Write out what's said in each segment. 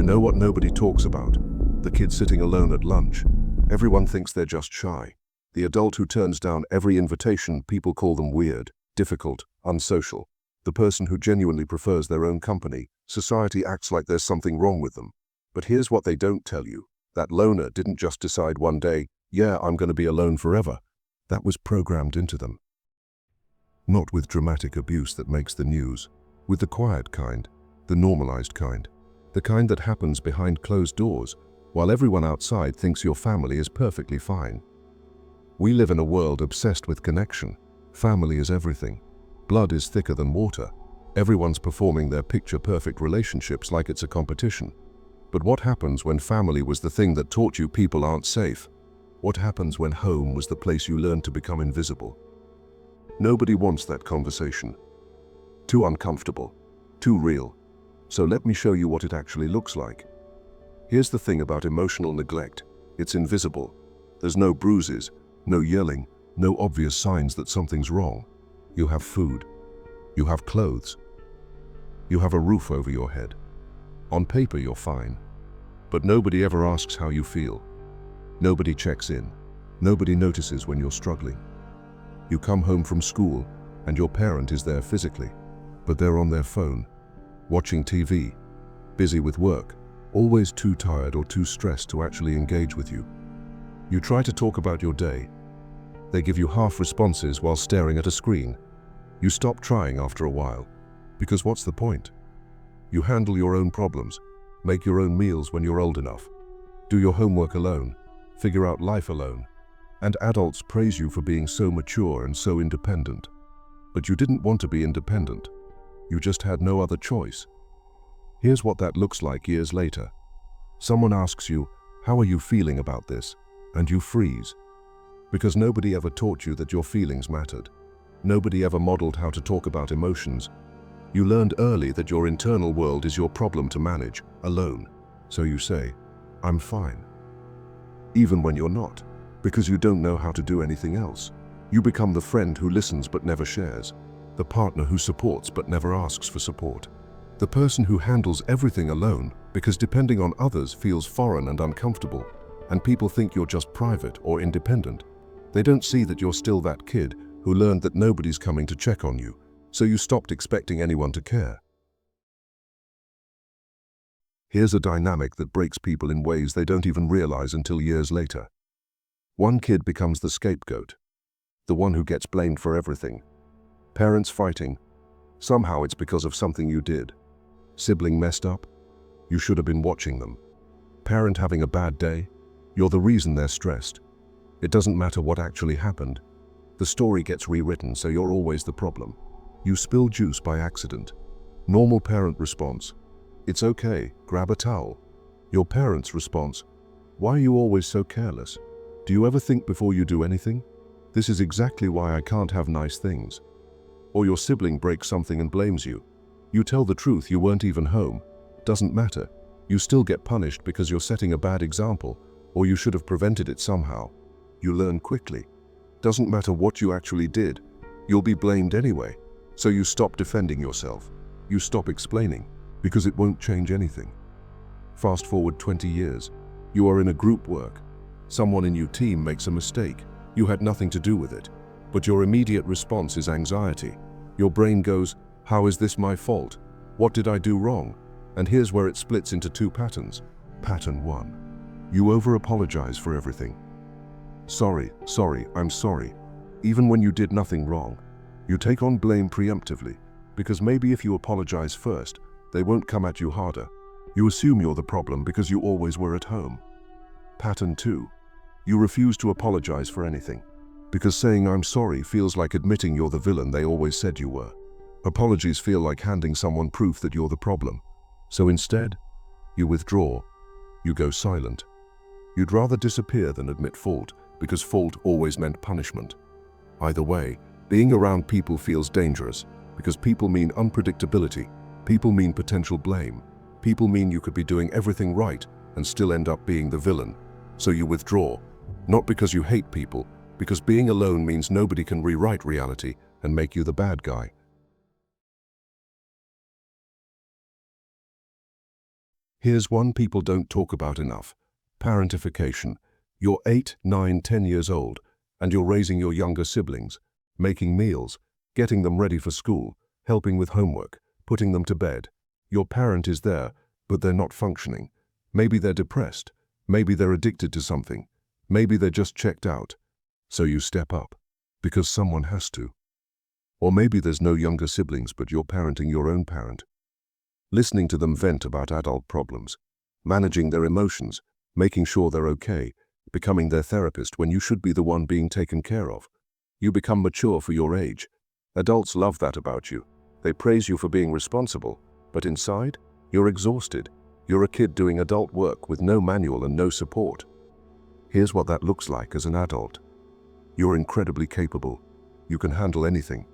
You know what nobody talks about? The kid sitting alone at lunch. Everyone thinks they're just shy. The adult who turns down every invitation, people call them weird, difficult, unsocial. The person who genuinely prefers their own company, society acts like there's something wrong with them. But here's what they don't tell you. That loner didn't just decide one day, yeah, I'm going to be alone forever. That was programmed into them. Not with dramatic abuse that makes the news, with the quiet kind, the normalized kind, the kind that happens behind closed doors, while everyone outside thinks your family is perfectly fine. We live in a world obsessed with connection. Family is everything. Blood is thicker than water. Everyone's performing their picture-perfect relationships like it's a competition. But what happens when family was the thing that taught you people aren't safe? What happens when home was the place you learned to become invisible? Nobody wants that conversation. Too uncomfortable, too real. So let me show you what it actually looks like. Here's the thing about emotional neglect. It's invisible. There's no bruises, no yelling, no obvious signs that something's wrong. You have food. You have clothes. You have a roof over your head. On paper, you're fine. But nobody ever asks how you feel. Nobody checks in. Nobody notices when you're struggling. You come home from school and your parent is there physically, but they're on their phone, watching TV, busy with work, always too tired or too stressed to actually engage with you. You try to talk about your day. They give you half responses while staring at a screen. You stop trying after a while, because what's the point? You handle your own problems, make your own meals when you're old enough, do your homework alone, figure out life alone, and adults praise you for being so mature and so independent. But you didn't want to be independent. You just had no other choice. Here's what that looks like years later. Someone asks you, "How are you feeling about this?" And you freeze. Because nobody ever taught you that your feelings mattered. Nobody ever modeled how to talk about emotions. You learned early that your internal world is your problem to manage, alone. So you say, "I'm fine." Even when you're not, because you don't know how to do anything else. You become the friend who listens but never shares, the partner who supports but never asks for support, the person who handles everything alone because depending on others feels foreign and uncomfortable, and people think you're just private or independent. They don't see that you're still that kid who learned that nobody's coming to check on you, so you stopped expecting anyone to care. Here's a dynamic that breaks people in ways they don't even realize until years later. One kid becomes the scapegoat, the one who gets blamed for everything. Parents fighting. Somehow it's because of something you did. Sibling messed up. You should have been watching them. Parent having a bad day. You're the reason they're stressed. It doesn't matter what actually happened. The story gets rewritten, so you're always the problem. You spill juice by accident. Normal parent response. It's okay, grab a towel. Your parent's response. Why are you always so careless? Do you ever think before you do anything? This is exactly why I can't have nice things. Or your sibling breaks something and blames you. You tell the truth, you weren't even home. Doesn't matter. You still get punished because you're setting a bad example, or you should have prevented it somehow. You learn quickly. Doesn't matter what you actually did. You'll be blamed anyway. So you stop defending yourself. You stop explaining, because it won't change anything. Fast forward 20 years. You are in a group work. Someone in your team makes a mistake. You had nothing to do with it. But your immediate response is anxiety. Your brain goes, "How is this my fault? What did I do wrong?" And here's where it splits into two patterns. Pattern 1. You over-apologize for everything. Sorry, I'm sorry. Even when you did nothing wrong. You take on blame preemptively, because maybe if you apologize first, they won't come at you harder. You assume you're the problem because you always were at home. Pattern 2. You refuse to apologize for anything, because saying "I'm sorry" feels like admitting you're the villain they always said you were. Apologies feel like handing someone proof that you're the problem. So instead, you withdraw. You go silent. You'd rather disappear than admit fault, because fault always meant punishment. Either way, being around people feels dangerous, because people mean unpredictability, people mean potential blame, people mean you could be doing everything right and still end up being the villain. So you withdraw, not because you hate people, because being alone means nobody can rewrite reality and make you the bad guy. Here's one people don't talk about enough: parentification. You're 8, 9, 10 years old, and you're raising your younger siblings, making meals, getting them ready for school, helping with homework, putting them to bed. Your parent is there, but they're not functioning. Maybe they're depressed. Maybe they're addicted to something. Maybe they're just checked out. So you step up, because someone has to. Or maybe there's no younger siblings, but you're parenting your own parent. Listening to them vent about adult problems, managing their emotions, making sure they're okay, becoming their therapist when you should be the one being taken care of. You become mature for your age. Adults love that about you. They praise you for being responsible, but inside, you're exhausted. You're a kid doing adult work with no manual and no support. Here's what that looks like as an adult. You're incredibly capable. You can handle anything.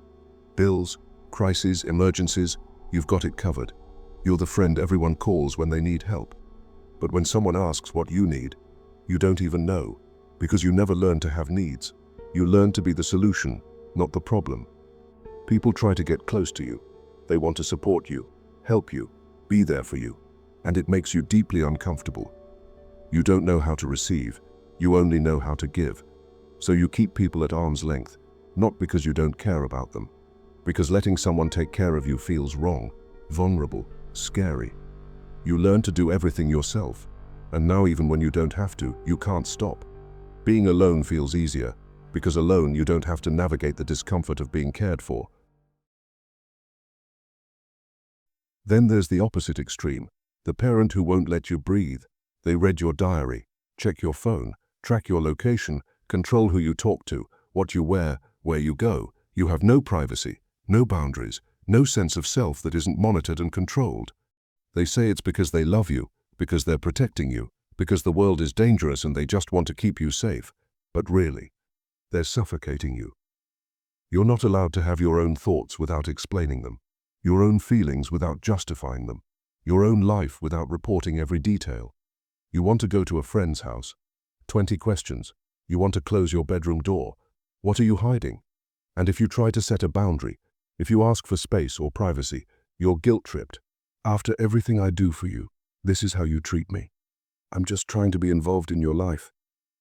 Bills, crises, emergencies, you've got it covered. You're the friend everyone calls when they need help. But when someone asks what you need, you don't even know, because you never learned to have needs. You learned to be the solution, not the problem. People try to get close to you. They want to support you, help you, be there for you, and it makes you deeply uncomfortable. You don't know how to receive, you only know how to give. So you keep people at arm's length, not because you don't care about them, because letting someone take care of you feels wrong, vulnerable, scary. You learn to do everything yourself, and now even when you don't have to, you can't stop. Being alone feels easier, because alone you don't have to navigate the discomfort of being cared for. Then there's the opposite extreme, the parent who won't let you breathe. They read your diary, check your phone, track your location, control who you talk to, what you wear, where you go. You have no privacy, no boundaries, no sense of self that isn't monitored and controlled. They say it's because they love you, because they're protecting you, because the world is dangerous and they just want to keep you safe. But really, they're suffocating you. You're not allowed to have your own thoughts without explaining them, your own feelings without justifying them, your own life without reporting every detail. You want to go to a friend's house? 20 questions. You want to close your bedroom door? What are you hiding? And if you try to set a boundary, if you ask for space or privacy, you're guilt-tripped. After everything I do for you, this is how you treat me. I'm just trying to be involved in your life.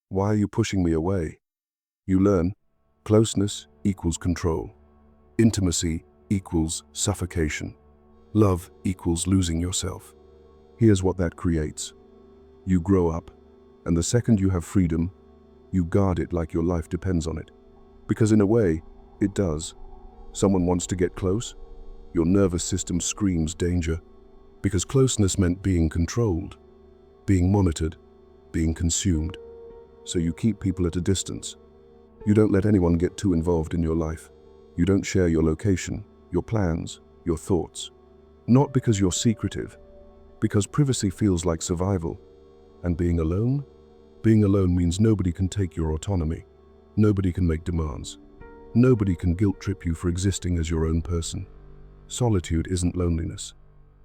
Why are you pushing me away? You learn, closeness equals control. Intimacy equals suffocation. Love equals losing yourself. Here's what that creates. You grow up, and the second you have freedom, you guard it like your life depends on it. Because in a way, it does. Someone wants to get close, your nervous system screams danger. Because closeness meant being controlled, being monitored, being consumed. So you keep people at a distance. You don't let anyone get too involved in your life. You don't share your location, your plans, your thoughts. Not because you're secretive, because privacy feels like survival. And being alone? Being alone means nobody can take your autonomy. Nobody can make demands. Nobody can guilt-trip you for existing as your own person. Solitude isn't loneliness.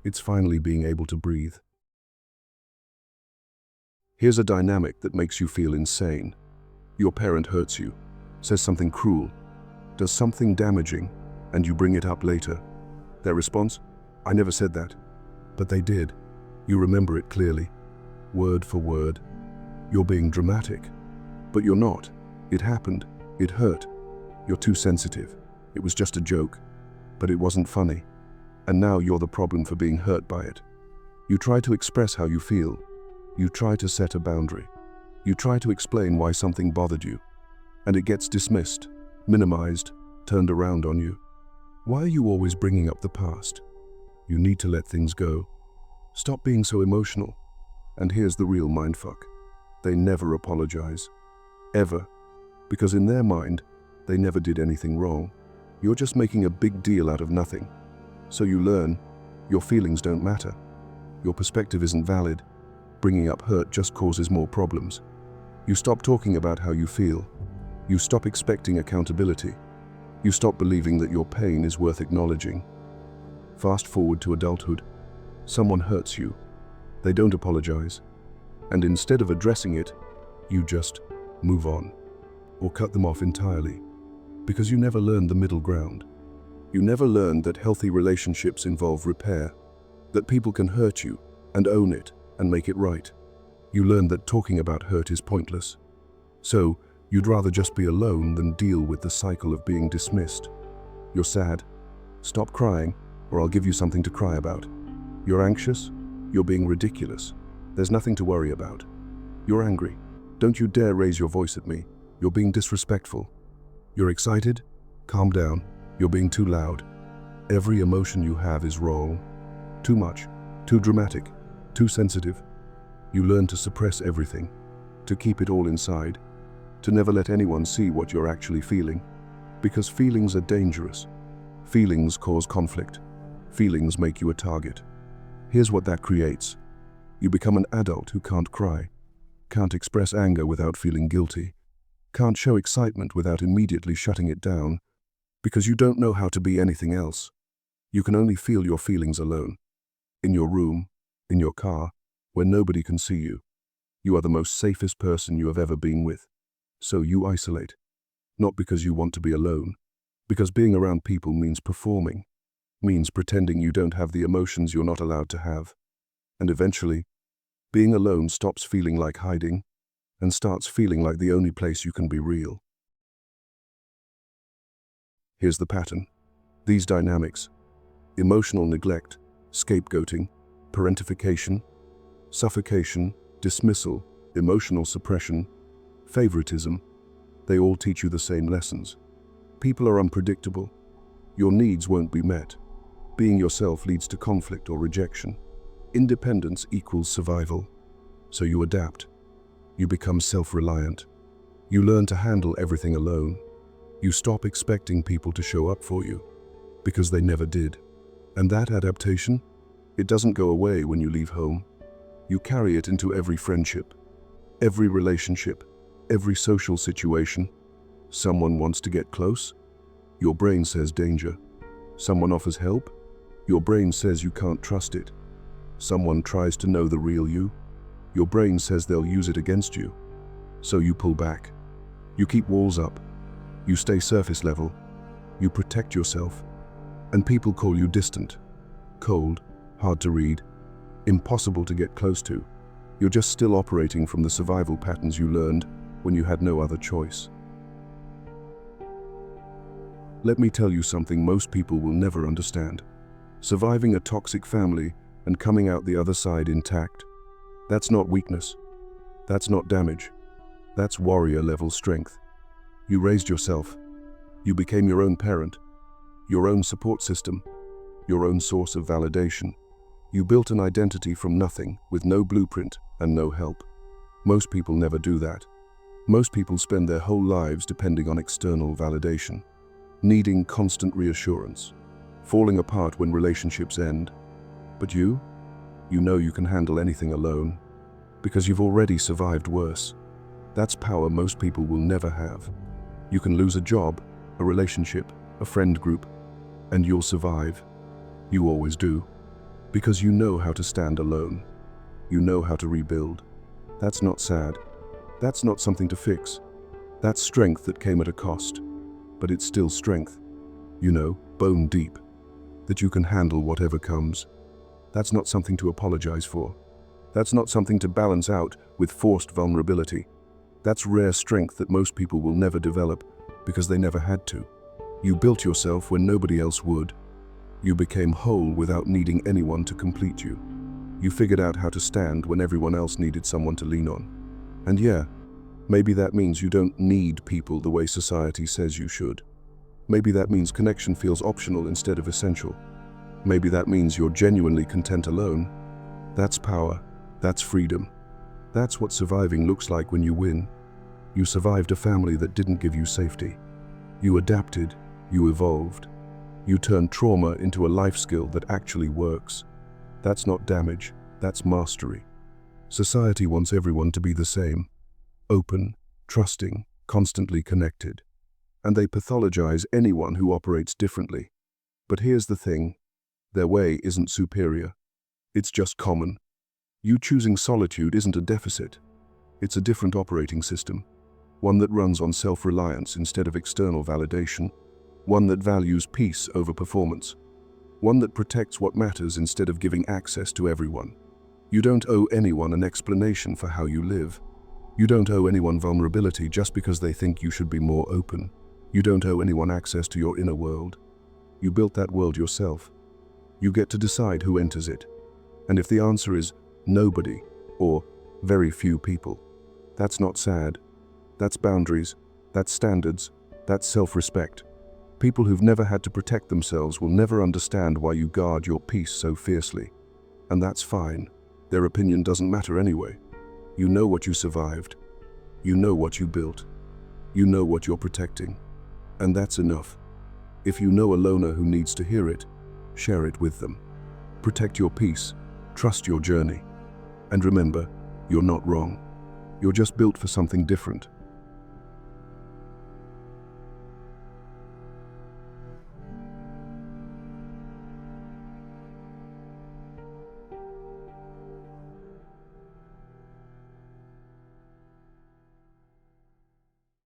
It's finally being able to breathe. Here's a dynamic that makes you feel insane. Your parent hurts you, says something cruel, does something damaging, and you bring it up later. Their response? I never said that. But they did. You remember it clearly, word for word. You're being dramatic. But you're not. It happened. It hurt. You're too sensitive. It was just a joke. But it wasn't funny. And now you're the problem for being hurt by it. You try to express how you feel. You try to set a boundary. You try to explain why something bothered you. And it gets dismissed, minimized, turned around on you. Why are you always bringing up the past? You need to let things go. Stop being so emotional. And here's the real mindfuck. They never apologize. Ever. Because in their mind, they never did anything wrong. You're just making a big deal out of nothing. So you learn, your feelings don't matter. Your perspective isn't valid. Bringing up hurt just causes more problems. You stop talking about how you feel. You stop expecting accountability. You stop believing that your pain is worth acknowledging. Fast forward to adulthood. Someone hurts you. They don't apologize. And instead of addressing it, you just move on. Or cut them off entirely. Because you never learned the middle ground. You never learned that healthy relationships involve repair. That people can hurt you, and own it and make it right. You learn that talking about hurt is pointless. So, you'd rather just be alone than deal with the cycle of being dismissed. You're sad? Stop crying, or I'll give you something to cry about. You're anxious? You're being ridiculous. There's nothing to worry about. You're angry? Don't you dare raise your voice at me. You're being disrespectful. You're excited? Calm down. You're being too loud. Every emotion you have is wrong. Too much, too dramatic, too sensitive. You learn to suppress everything, to keep it all inside, to never let anyone see what you're actually feeling. Because feelings are dangerous. Feelings cause conflict. Feelings make you a target. Here's what that creates. You become an adult who can't cry, can't express anger without feeling guilty, can't show excitement without immediately shutting it down, because you don't know how to be anything else. You can only feel your feelings alone. In your room, in your car, where nobody can see you. You are the most safest person you have ever been with. So you isolate. Not because you want to be alone, because being around people means performing, means pretending you don't have the emotions you're not allowed to have. And eventually, being alone stops feeling like hiding and starts feeling like the only place you can be real. Here's the pattern. These dynamics: emotional neglect, scapegoating, parentification, suffocation, dismissal, emotional suppression, favoritism, they all teach you the same lessons. People are unpredictable. Your needs won't be met. Being yourself leads to conflict or rejection. Independence equals survival. So you adapt. You become self-reliant. You learn to handle everything alone. You stop expecting people to show up for you, because they never did. And that adaptation, it doesn't go away when you leave home. You carry it into every friendship, every relationship, every social situation. Someone wants to get close? Your brain says danger. Someone offers help? Your brain says you can't trust it. Someone tries to know the real you? Your brain says they'll use it against you. So you pull back. You keep walls up. You stay surface level. You protect yourself. And people call you distant, cold, hard to read, impossible to get close to. You're just still operating from the survival patterns you learned when you had no other choice. Let me tell you something most people will never understand. Surviving a toxic family and coming out the other side intact, that's not weakness. That's not damage. That's warrior-level strength. You raised yourself. You became your own parent, your own support system, your own source of validation. You built an identity from nothing with no blueprint and no help. Most people never do that. Most people spend their whole lives depending on external validation, needing constant reassurance, falling apart when relationships end. But you know you can handle anything alone, because you've already survived worse. That's power most people will never have. You can lose a job, a relationship, a friend group, and you'll survive. You always do. Because you know how to stand alone. You know how to rebuild. That's not sad. That's not something to fix. That's strength that came at a cost. But it's still strength. You know, bone deep. That you can handle whatever comes. That's not something to apologize for. That's not something to balance out with forced vulnerability. That's rare strength that most people will never develop because they never had to. You built yourself when nobody else would. You became whole without needing anyone to complete you. You figured out how to stand when everyone else needed someone to lean on. And yeah, maybe that means you don't need people the way society says you should. Maybe that means connection feels optional instead of essential. Maybe that means you're genuinely content alone. That's power. That's freedom. That's what surviving looks like when you win. You survived a family that didn't give you safety. You adapted. You evolved. You turned trauma into a life skill that actually works. That's not damage. That's mastery. Society wants everyone to be the same. Open, trusting, constantly connected. And they pathologize anyone who operates differently. But here's the thing. Their way isn't superior. It's just common. You choosing solitude isn't a deficit. It's a different operating system. One that runs on self-reliance instead of external validation. One that values peace over performance. One that protects what matters instead of giving access to everyone. You don't owe anyone an explanation for how you live. You don't owe anyone vulnerability just because they think you should be more open. You don't owe anyone access to your inner world. You built that world yourself. You get to decide who enters it. And if the answer is nobody or very few people, that's not sad. That's boundaries, that's standards, that's self-respect. People who've never had to protect themselves will never understand why you guard your peace so fiercely. And that's fine. Their opinion doesn't matter anyway. You know what you survived. You know what you built. You know what you're protecting. And that's enough. If you know a loner who needs to hear it, share it with them. Protect your peace. Trust your journey. And remember, you're not wrong. You're just built for something different.